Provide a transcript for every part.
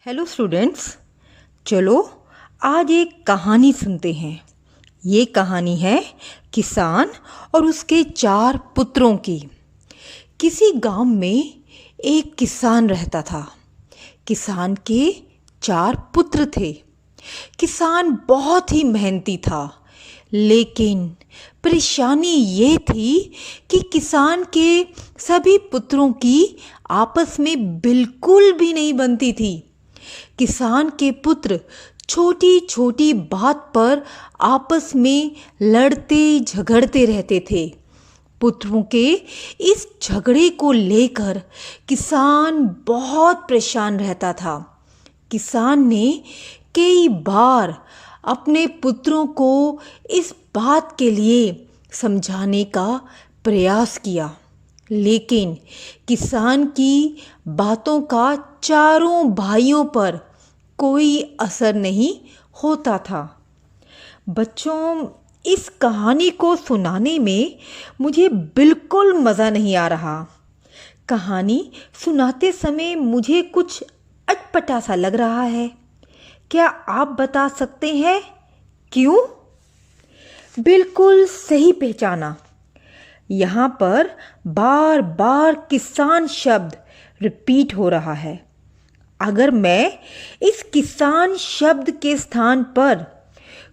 Hello students, चलो आज एक कहानी सुनते हैं। ये कहानी है किसान और उसके 4 पुत्रों की। किसी गांव में एक किसान रहता था। किसान के 4 पुत्र थे। किसान बहुत ही मेहनती था, लेकिन परेशानी ये थी कि किसान के सभी पुत्रों की आपस में बिल्कुल भी नहीं बनती थी। किसान के पुत्र छोटी छोटी बात पर आपस में लड़ते झगड़ते रहते थे। पुत्रों के इस झगड़े को लेकर किसान बहुत परेशान रहता था। किसान ने कई बार अपने पुत्रों को इस बात के लिए समझाने का प्रयास किया, लेकिन किसान की बातों का चारों भाइयों पर कोई असर नहीं होता था। बच्चों, इस कहानी को सुनाने में मुझे बिल्कुल मज़ा नहीं आ रहा। कहानी सुनाते समय मुझे कुछ अटपटा सा लग रहा है। क्या आप बता सकते हैं क्यों? बिल्कुल सही पहचाना। यहाँ पर बार बार किसान शब्द रिपीट हो रहा है। अगर मैं इस किसान शब्द के स्थान पर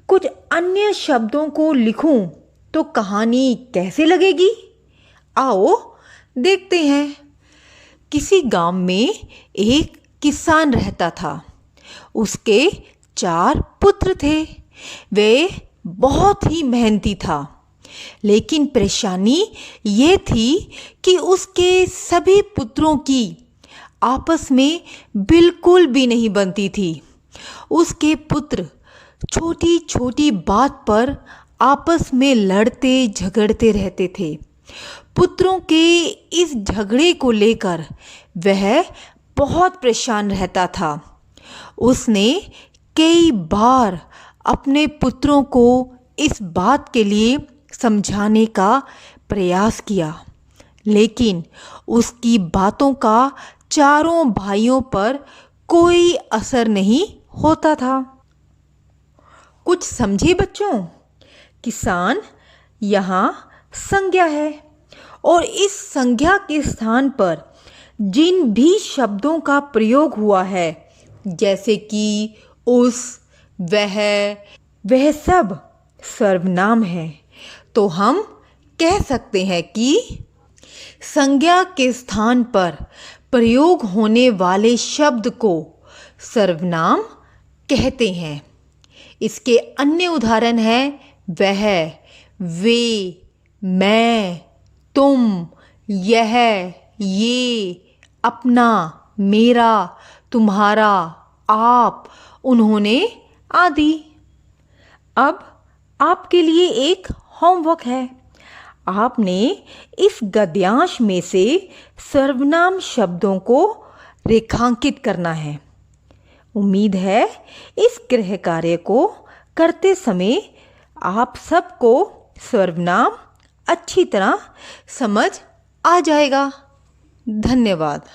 कुछ अन्य शब्दों को लिखूं तो कहानी कैसे लगेगी? आओ देखते हैं। किसी गांव में एक किसान रहता था। उसके 4 पुत्र थे। वे बहुत ही मेहनती था, लेकिन परेशानी ये थी कि उसके सभी पुत्रों की आपस में बिल्कुल भी नहीं बनती थी। उसके पुत्र छोटी छोटी बात पर आपस में लड़ते झगड़ते रहते थे। पुत्रों के इस झगड़े को लेकर वह बहुत परेशान रहता था। उसने कई बार अपने पुत्रों को इस बात के लिए समझाने का प्रयास किया, लेकिन उसकी बातों का चारों भाइयों पर कोई असर नहीं होता था। कुछ समझे बच्चों? किसान यहाँ संज्ञा है, और इस संज्ञा के स्थान पर जिन भी शब्दों का प्रयोग हुआ है, जैसे कि उस, वह सब सर्वनाम है। तो हम कह सकते हैं कि संज्ञा के स्थान पर प्रयोग होने वाले शब्द को सर्वनाम कहते हैं। इसके अन्य उदाहरण हैं वह, वे, मैं, तुम, यह, ये, अपना, मेरा, तुम्हारा, आप, उन्होंने आदि। अब आपके लिए एक होमवर्क है। आपने इस गद्यांश में से सर्वनाम शब्दों को रेखांकित करना है। उम्मीद है इस गृह कार्य को करते समय आप सबको सर्वनाम अच्छी तरह समझ आ जाएगा। धन्यवाद।